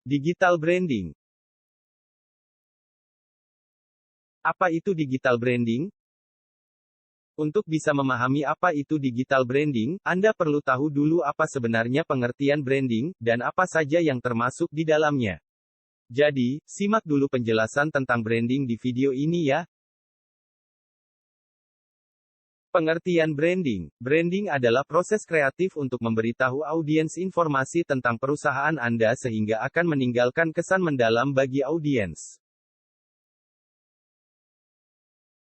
Digital branding. Apa itu digital branding? Untuk bisa memahami apa itu digital branding, Anda perlu tahu dulu apa sebenarnya pengertian branding, dan apa saja yang termasuk di dalamnya. Jadi, simak dulu penjelasan tentang branding di video ini ya. Pengertian branding. Branding adalah proses kreatif untuk memberitahu audiens informasi tentang perusahaan Anda sehingga akan meninggalkan kesan mendalam bagi audiens.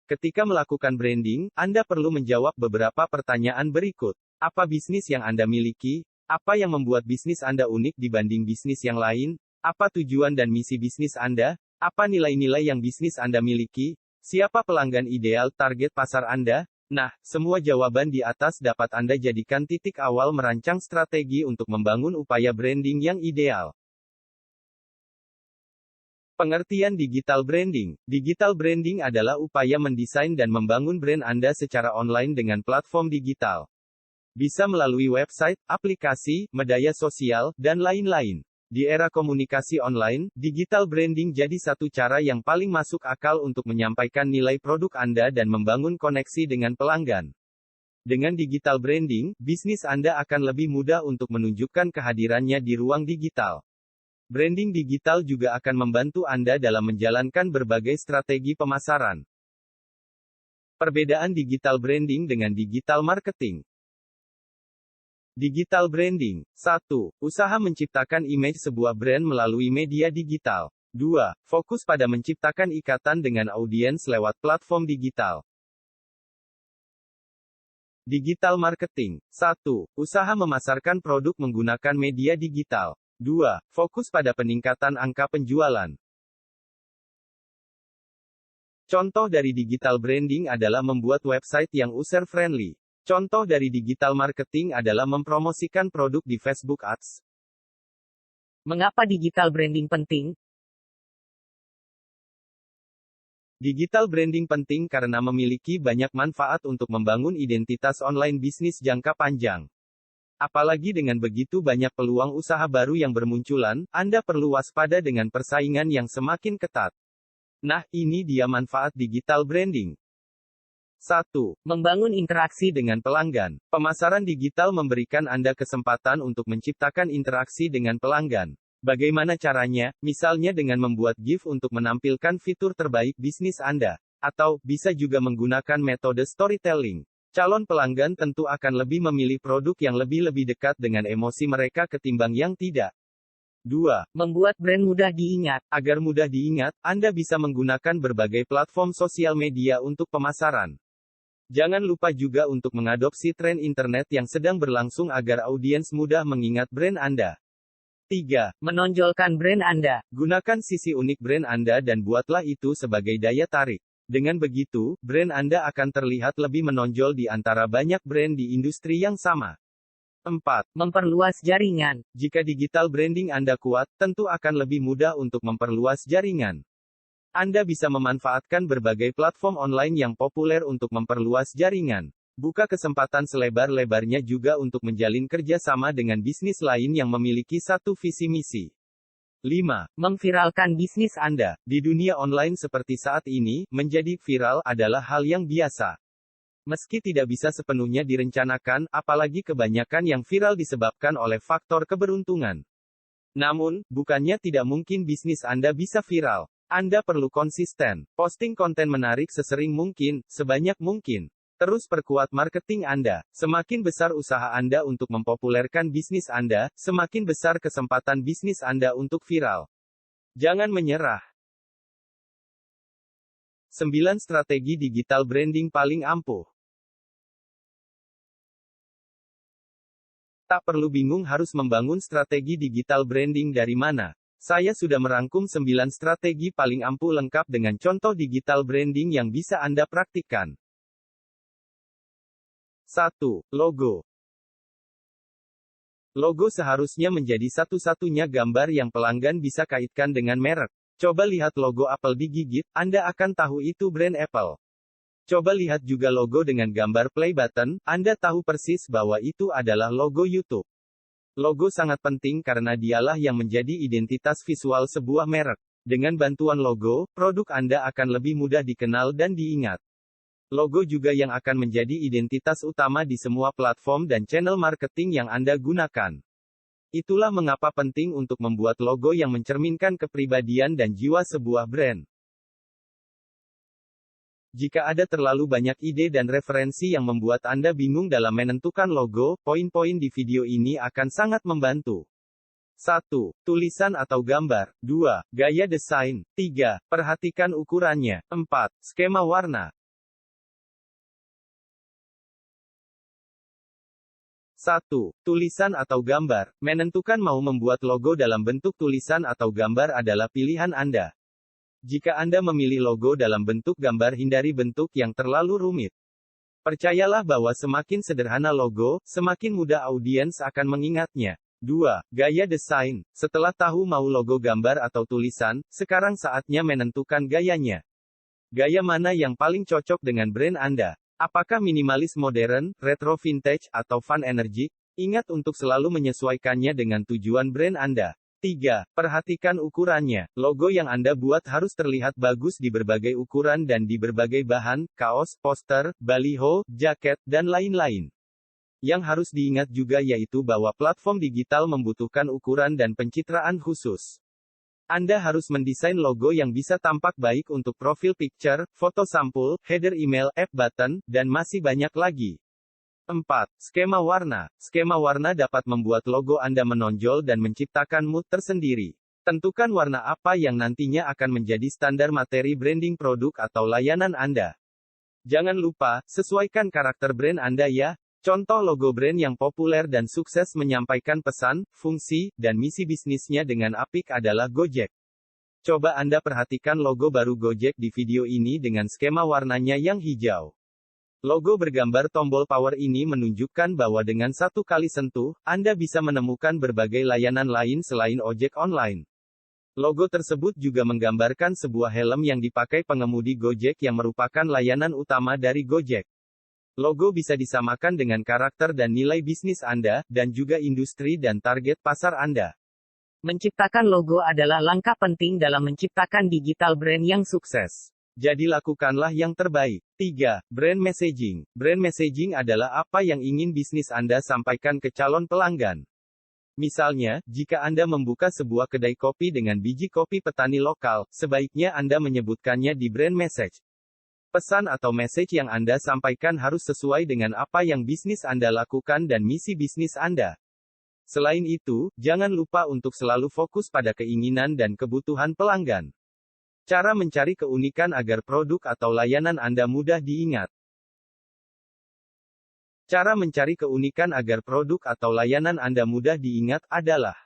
Ketika melakukan branding, Anda perlu menjawab beberapa pertanyaan berikut. Apa bisnis yang Anda miliki? Apa yang membuat bisnis Anda unik dibanding bisnis yang lain? Apa tujuan dan misi bisnis Anda? Apa nilai-nilai yang bisnis Anda miliki? Siapa pelanggan ideal target pasar Anda? Nah, semua jawaban di atas dapat Anda jadikan titik awal merancang strategi untuk membangun upaya branding yang ideal. Pengertian digital branding. Digital branding adalah upaya mendesain dan membangun brand Anda secara online dengan platform digital. Bisa melalui website, aplikasi, media sosial, dan lain-lain. Di era komunikasi online, digital branding jadi satu cara yang paling masuk akal untuk menyampaikan nilai produk Anda dan membangun koneksi dengan pelanggan. Dengan digital branding, bisnis Anda akan lebih mudah untuk menunjukkan kehadirannya di ruang digital. Branding digital juga akan membantu Anda dalam menjalankan berbagai strategi pemasaran. Perbedaan digital branding dengan digital marketing. Digital branding. 1. Usaha menciptakan image sebuah brand melalui media digital. 2. Fokus pada menciptakan ikatan dengan audiens lewat platform digital. Digital marketing. 1. Usaha memasarkan produk menggunakan media digital. 2. Fokus pada peningkatan angka penjualan. Contoh dari digital branding adalah membuat website yang user-friendly. Contoh dari digital marketing adalah mempromosikan produk di Facebook Ads. Mengapa digital branding penting? Digital branding penting karena memiliki banyak manfaat untuk membangun identitas online bisnis jangka panjang. Apalagi dengan begitu banyak peluang usaha baru yang bermunculan, Anda perlu waspada dengan persaingan yang semakin ketat. Nah, ini dia manfaat digital branding. 1. Membangun interaksi dengan pelanggan. Pemasaran digital memberikan Anda kesempatan untuk menciptakan interaksi dengan pelanggan. Bagaimana caranya? Misalnya dengan membuat GIF untuk menampilkan fitur terbaik bisnis Anda. Atau, bisa juga menggunakan metode storytelling. Calon pelanggan tentu akan lebih memilih produk yang lebih dekat dengan emosi mereka ketimbang yang tidak. 2. Membuat brand mudah diingat. Agar mudah diingat, Anda bisa menggunakan berbagai platform sosial media untuk pemasaran. Jangan lupa juga untuk mengadopsi tren internet yang sedang berlangsung agar audiens mudah mengingat brand Anda. 3. Menonjolkan brand Anda. Gunakan sisi unik brand Anda dan buatlah itu sebagai daya tarik. Dengan begitu, brand Anda akan terlihat lebih menonjol di antara banyak brand di industri yang sama. 4. Memperluas jaringan. Jika digital branding Anda kuat, tentu akan lebih mudah untuk memperluas jaringan. Anda bisa memanfaatkan berbagai platform online yang populer untuk memperluas jaringan. Buka kesempatan selebar-lebarnya juga untuk menjalin kerjasama dengan bisnis lain yang memiliki satu visi misi. 5. Memviralkan bisnis Anda. Di dunia online seperti saat ini, menjadi viral adalah hal yang biasa. Meski tidak bisa sepenuhnya direncanakan, apalagi kebanyakan yang viral disebabkan oleh faktor keberuntungan. Namun, bukannya tidak mungkin bisnis Anda bisa viral. Anda perlu konsisten. Posting konten menarik sesering mungkin, sebanyak mungkin. Terus perkuat marketing Anda. Semakin besar usaha Anda untuk mempopulerkan bisnis Anda, semakin besar kesempatan bisnis Anda untuk viral. Jangan menyerah. 9 strategi digital branding paling ampuh. Tak perlu bingung harus membangun strategi digital branding dari mana. Saya sudah merangkum 9 strategi paling ampuh lengkap dengan contoh digital branding yang bisa Anda praktikkan. 1. Logo. Logo seharusnya menjadi satu-satunya gambar yang pelanggan bisa kaitkan dengan merek. Coba lihat logo Apple digigit, Anda akan tahu itu brand Apple. Coba lihat juga logo dengan gambar play button, Anda tahu persis bahwa itu adalah logo YouTube. Logo sangat penting karena dialah yang menjadi identitas visual sebuah merek. Dengan bantuan logo, produk Anda akan lebih mudah dikenal dan diingat. Logo juga yang akan menjadi identitas utama di semua platform dan channel marketing yang Anda gunakan. Itulah mengapa penting untuk membuat logo yang mencerminkan kepribadian dan jiwa sebuah brand. Jika ada terlalu banyak ide dan referensi yang membuat Anda bingung dalam menentukan logo, poin-poin di video ini akan sangat membantu. 1. Tulisan atau gambar. 2. Gaya desain. 3. Perhatikan ukurannya. 4. Skema warna. 1. Tulisan atau gambar. Menentukan mau membuat logo dalam bentuk tulisan atau gambar adalah pilihan Anda. Jika Anda memilih logo dalam bentuk gambar, hindari bentuk yang terlalu rumit. Percayalah bahwa semakin sederhana logo, semakin mudah audiens akan mengingatnya. 2. Gaya desain. Setelah tahu mau logo gambar atau tulisan, sekarang saatnya menentukan gayanya. Gaya mana yang paling cocok dengan brand Anda? Apakah minimalis modern, retro vintage, atau fun energy? Ingat untuk selalu menyesuaikannya dengan tujuan brand Anda. 3. Perhatikan ukurannya. Logo yang Anda buat harus terlihat bagus di berbagai ukuran dan di berbagai bahan, kaos, poster, baliho, jaket, dan lain-lain. Yang harus diingat juga yaitu bahwa platform digital membutuhkan ukuran dan pencitraan khusus. Anda harus mendesain logo yang bisa tampak baik untuk profil picture, foto sampul, header email, app button, dan masih banyak lagi. 4. Skema warna. Skema warna dapat membuat logo Anda menonjol dan menciptakan mood tersendiri. Tentukan warna apa yang nantinya akan menjadi standar materi branding produk atau layanan Anda. Jangan lupa, sesuaikan karakter brand Anda ya. Contoh logo brand yang populer dan sukses menyampaikan pesan, fungsi, dan misi bisnisnya dengan apik adalah Gojek. Coba Anda perhatikan logo baru Gojek di video ini dengan skema warnanya yang hijau. Logo bergambar tombol power ini menunjukkan bahwa dengan satu kali sentuh, Anda bisa menemukan berbagai layanan lain selain ojek online. Logo tersebut juga menggambarkan sebuah helm yang dipakai pengemudi Gojek yang merupakan layanan utama dari Gojek. Logo bisa disamakan dengan karakter dan nilai bisnis Anda, dan juga industri dan target pasar Anda. Menciptakan logo adalah langkah penting dalam menciptakan digital brand yang sukses. Jadi lakukanlah yang terbaik. 3. Brand messaging. Brand messaging adalah apa yang ingin bisnis Anda sampaikan ke calon pelanggan. Misalnya, jika Anda membuka sebuah kedai kopi dengan biji kopi petani lokal, sebaiknya Anda menyebutkannya di brand message. Pesan atau message yang Anda sampaikan harus sesuai dengan apa yang bisnis Anda lakukan dan misi bisnis Anda. Selain itu, jangan lupa untuk selalu fokus pada keinginan dan kebutuhan pelanggan. Cara mencari keunikan agar produk atau layanan Anda mudah diingat. Cara mencari keunikan agar produk atau layanan Anda mudah diingat adalah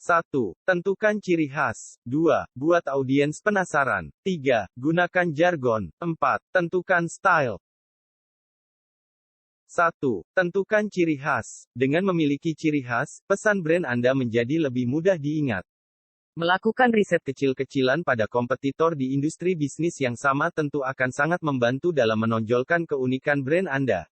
1. Tentukan ciri khas. 2. Buat audiens penasaran. 3. Gunakan jargon. 4. Tentukan style. 1. Tentukan ciri khas. Dengan memiliki ciri khas, pesan brand Anda menjadi lebih mudah diingat. Melakukan riset kecil-kecilan pada kompetitor di industri bisnis yang sama tentu akan sangat membantu dalam menonjolkan keunikan brand Anda.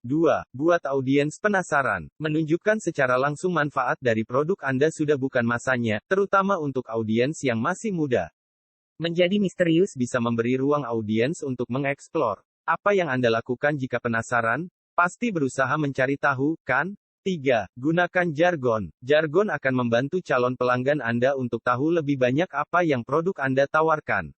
2. Buat audiens penasaran. Menunjukkan secara langsung manfaat dari produk Anda sudah bukan masanya, terutama untuk audiens yang masih muda. Menjadi misterius bisa memberi ruang audiens untuk mengeksplor. Apa yang Anda lakukan jika penasaran? Pasti berusaha mencari tahu, kan? 3. Gunakan jargon. Jargon akan membantu calon pelanggan Anda untuk tahu lebih banyak apa yang produk Anda tawarkan.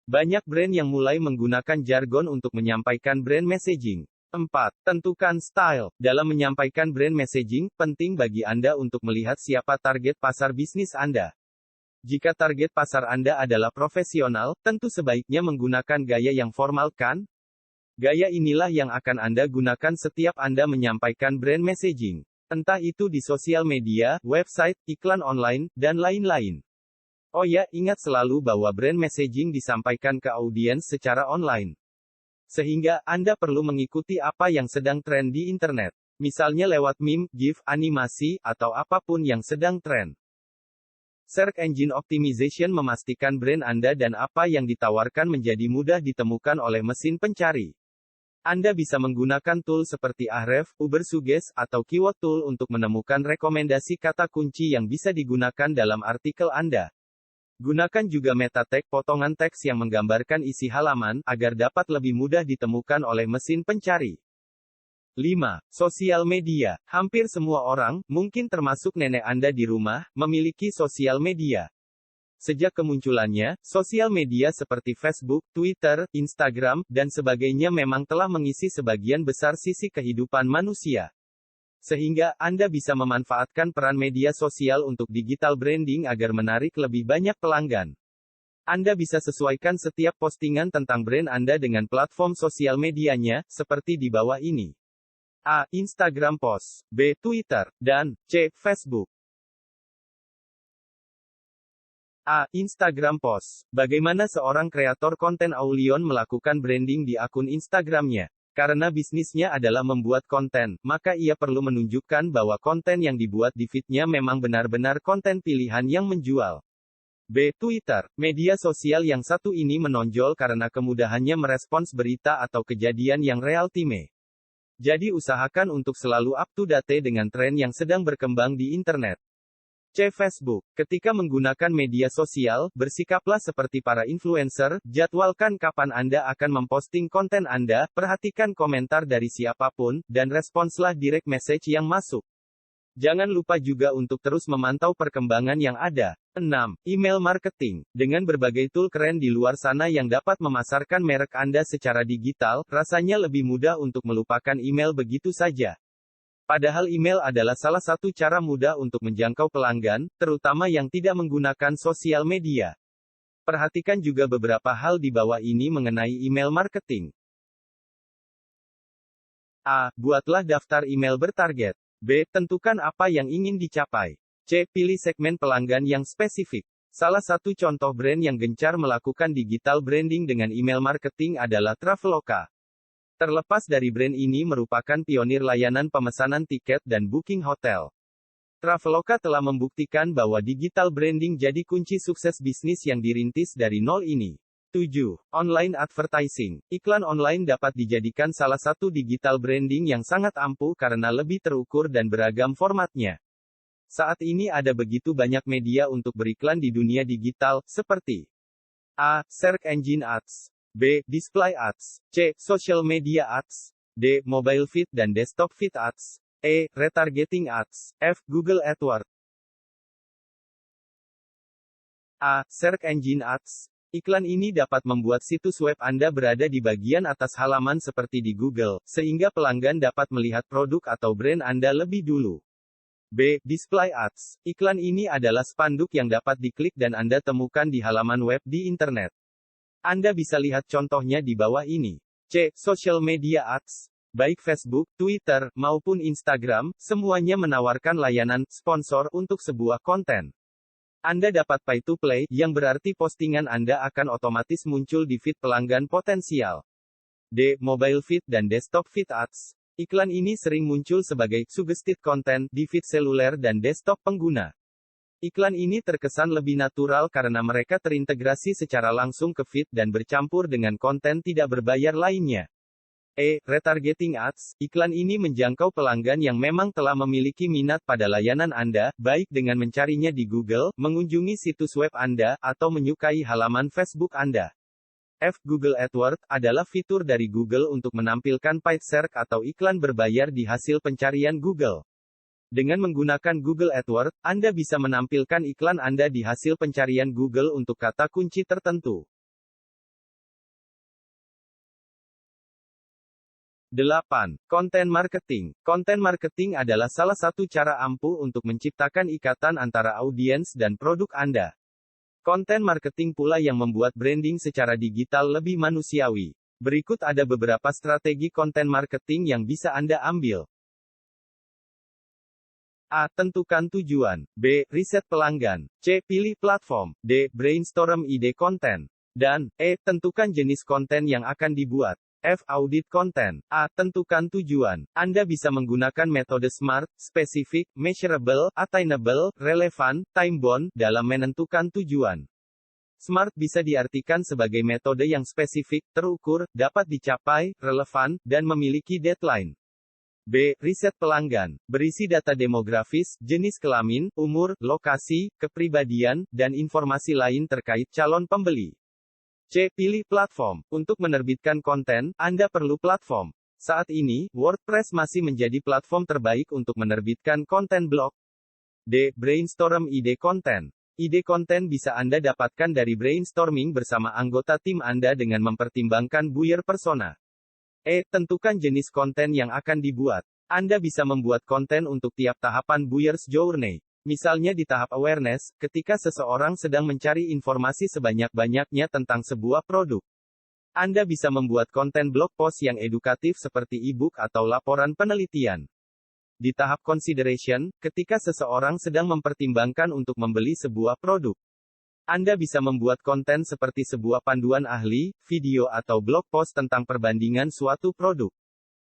Banyak brand yang mulai menggunakan jargon untuk menyampaikan brand messaging. 4. Tentukan style. Dalam menyampaikan brand messaging, penting bagi Anda untuk melihat siapa target pasar bisnis Anda. Jika target pasar Anda adalah profesional, tentu sebaiknya menggunakan gaya yang formal, kan? Gaya inilah yang akan Anda gunakan setiap Anda menyampaikan brand messaging. Entah itu di sosial media, website, iklan online, dan lain-lain. Oh ya, ingat selalu bahwa brand messaging disampaikan ke audiens secara online. Sehingga, Anda perlu mengikuti apa yang sedang tren di internet. Misalnya lewat meme, GIF, animasi, atau apapun yang sedang tren. Search Engine Optimization memastikan brand Anda dan apa yang ditawarkan menjadi mudah ditemukan oleh mesin pencari. Anda bisa menggunakan tool seperti Ahref, Ubersuggest, atau Keyword Tool untuk menemukan rekomendasi kata kunci yang bisa digunakan dalam artikel Anda. Gunakan juga meta tag potongan teks yang menggambarkan isi halaman, agar dapat lebih mudah ditemukan oleh mesin pencari. 5. Sosial media. Hampir semua orang, mungkin termasuk nenek Anda di rumah, memiliki sosial media. Sejak kemunculannya, sosial media seperti Facebook, Twitter, Instagram, dan sebagainya memang telah mengisi sebagian besar sisi kehidupan manusia. Sehingga, Anda bisa memanfaatkan peran media sosial untuk digital branding agar menarik lebih banyak pelanggan. Anda bisa sesuaikan setiap postingan tentang brand Anda dengan platform sosial medianya, seperti di bawah ini. A. Instagram Post. B. Twitter. Dan C. Facebook. A. Instagram Post. Bagaimana seorang kreator konten Aulion melakukan branding di akun Instagramnya? Karena bisnisnya adalah membuat konten, maka ia perlu menunjukkan bahwa konten yang dibuat di feed-nya memang benar-benar konten pilihan yang menjual. B. Twitter. Media sosial yang satu ini menonjol karena kemudahannya merespons berita atau kejadian yang real time. Jadi usahakan untuk selalu up to date dengan tren yang sedang berkembang di internet. C. Facebook. Ketika menggunakan media sosial, bersikaplah seperti para influencer, jadwalkan kapan Anda akan memposting konten Anda, perhatikan komentar dari siapapun, dan responslah direct message yang masuk. Jangan lupa juga untuk terus memantau perkembangan yang ada. 6. Email marketing. Dengan berbagai tool keren di luar sana yang dapat memasarkan merek Anda secara digital, rasanya lebih mudah untuk melupakan email begitu saja. Padahal email adalah salah satu cara mudah untuk menjangkau pelanggan, terutama yang tidak menggunakan sosial media. Perhatikan juga beberapa hal di bawah ini mengenai email marketing. A. Buatlah daftar email bertarget. B. Tentukan apa yang ingin dicapai. C. Pilih segmen pelanggan yang spesifik. Salah satu contoh brand yang gencar melakukan digital branding dengan email marketing adalah Traveloka. Terlepas dari brand ini merupakan pionir layanan pemesanan tiket dan booking hotel. Traveloka telah membuktikan bahwa digital branding jadi kunci sukses bisnis yang dirintis dari nol ini. 7. Online advertising. Iklan online dapat dijadikan salah satu digital branding yang sangat ampuh karena lebih terukur dan beragam formatnya. Saat ini ada begitu banyak media untuk beriklan di dunia digital, seperti A. Search Engine Ads. B. Display Ads. C. Social Media Ads. D. Mobile Feed dan Desktop Feed Ads. E. Retargeting Ads. F. Google AdWords. A. Search Engine Ads. Iklan ini dapat membuat situs web Anda berada di bagian atas halaman seperti di Google, sehingga pelanggan dapat melihat produk atau brand Anda lebih dulu. B. Display Ads. Iklan ini adalah spanduk yang dapat diklik dan Anda temukan di halaman web di internet. Anda bisa lihat contohnya di bawah ini. C. Social Media Ads. Baik Facebook, Twitter, maupun Instagram, semuanya menawarkan layanan sponsor untuk sebuah konten. Anda dapat pay to play, yang berarti postingan Anda akan otomatis muncul di feed pelanggan potensial. D. Mobile Feed dan Desktop Feed Ads. Iklan ini sering muncul sebagai suggested content di feed seluler dan desktop pengguna. Iklan ini terkesan lebih natural karena mereka terintegrasi secara langsung ke feed dan bercampur dengan konten tidak berbayar lainnya. E. Retargeting Ads. Iklan ini menjangkau pelanggan yang memang telah memiliki minat pada layanan Anda, baik dengan mencarinya di Google, mengunjungi situs web Anda, atau menyukai halaman Facebook Anda. F. Google AdWords adalah fitur dari Google untuk menampilkan paid search atau iklan berbayar di hasil pencarian Google. Dengan menggunakan Google AdWords, Anda bisa menampilkan iklan Anda di hasil pencarian Google untuk kata kunci tertentu. 8. Konten marketing. Konten marketing adalah salah satu cara ampuh untuk menciptakan ikatan antara audiens dan produk Anda. Konten marketing pula yang membuat branding secara digital lebih manusiawi. Berikut ada beberapa strategi konten marketing yang bisa Anda ambil. A. Tentukan tujuan. B. Riset pelanggan. C. Pilih platform. D. Brainstorm ide konten. Dan E. Tentukan jenis konten yang akan dibuat. F. Audit konten. A. Tentukan tujuan. Anda bisa menggunakan metode SMART, spesifik, measurable, attainable, relevant, time-bound, dalam menentukan tujuan. Smart bisa diartikan sebagai metode yang spesifik, terukur, dapat dicapai, relevan, dan memiliki deadline. B. Riset pelanggan. Berisi data demografis, jenis kelamin, umur, lokasi, kepribadian, dan informasi lain terkait calon pembeli. C. Pilih platform. Untuk menerbitkan konten, Anda perlu platform. Saat ini, WordPress masih menjadi platform terbaik untuk menerbitkan konten blog. D. Brainstorm ide konten. Ide konten bisa Anda dapatkan dari brainstorming bersama anggota tim Anda dengan mempertimbangkan buyer persona. E. Tentukan jenis konten yang akan dibuat. Anda bisa membuat konten untuk tiap tahapan buyer's journey. Misalnya di tahap awareness, ketika seseorang sedang mencari informasi sebanyak-banyaknya tentang sebuah produk. Anda bisa membuat konten blog post yang edukatif seperti e-book atau laporan penelitian. Di tahap consideration, ketika seseorang sedang mempertimbangkan untuk membeli sebuah produk. Anda bisa membuat konten seperti sebuah panduan ahli, video atau blog post tentang perbandingan suatu produk.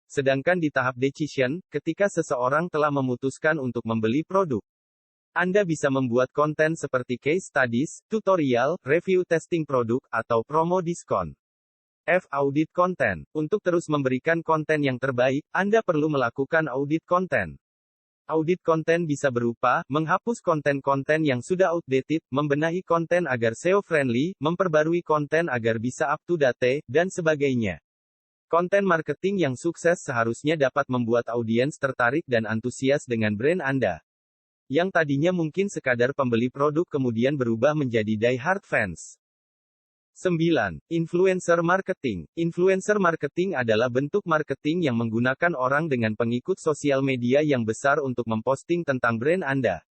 Sedangkan di tahap decision, ketika seseorang telah memutuskan untuk membeli produk. Anda bisa membuat konten seperti case studies, tutorial, review testing produk, atau promo diskon. F. Audit konten. Untuk terus memberikan konten yang terbaik, Anda perlu melakukan audit konten. Audit konten bisa berupa, menghapus konten-konten yang sudah outdated, membenahi konten agar SEO-friendly, memperbarui konten agar bisa up-to-date, dan sebagainya. Konten marketing yang sukses seharusnya dapat membuat audiens tertarik dan antusias dengan brand Anda. Yang tadinya mungkin sekadar pembeli produk kemudian berubah menjadi die-hard fans. 9. Influencer marketing. Influencer marketing adalah bentuk marketing yang menggunakan orang dengan pengikut sosial media yang besar untuk memposting tentang brand Anda.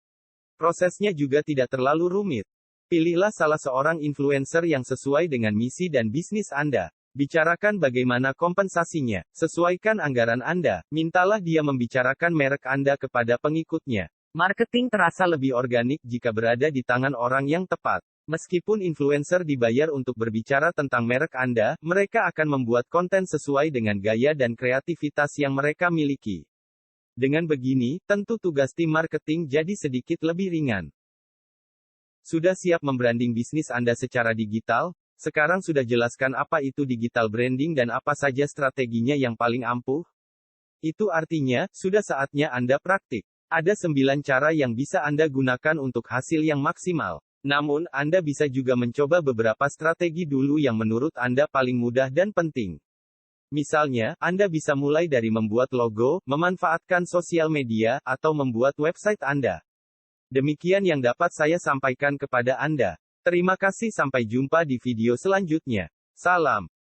Prosesnya juga tidak terlalu rumit. Pilihlah salah seorang influencer yang sesuai dengan misi dan bisnis Anda. Bicarakan bagaimana kompensasinya. Sesuaikan anggaran Anda. Mintalah dia membicarakan merek Anda kepada pengikutnya. Marketing terasa lebih organik jika berada di tangan orang yang tepat. Meskipun influencer dibayar untuk berbicara tentang merek Anda, mereka akan membuat konten sesuai dengan gaya dan kreativitas yang mereka miliki. Dengan begini, tentu tugas tim marketing jadi sedikit lebih ringan. Sudah siap membranding bisnis Anda secara digital? Sekarang sudah jelaskan apa itu digital branding dan apa saja strateginya yang paling ampuh? Itu artinya, sudah saatnya Anda praktik. Ada 9 cara yang bisa Anda gunakan untuk hasil yang maksimal. Namun, Anda bisa juga mencoba beberapa strategi dulu yang menurut Anda paling mudah dan penting. Misalnya, Anda bisa mulai dari membuat logo, memanfaatkan sosial media, atau membuat website Anda. Demikian yang dapat saya sampaikan kepada Anda. Terima kasih, sampai jumpa di video selanjutnya. Salam.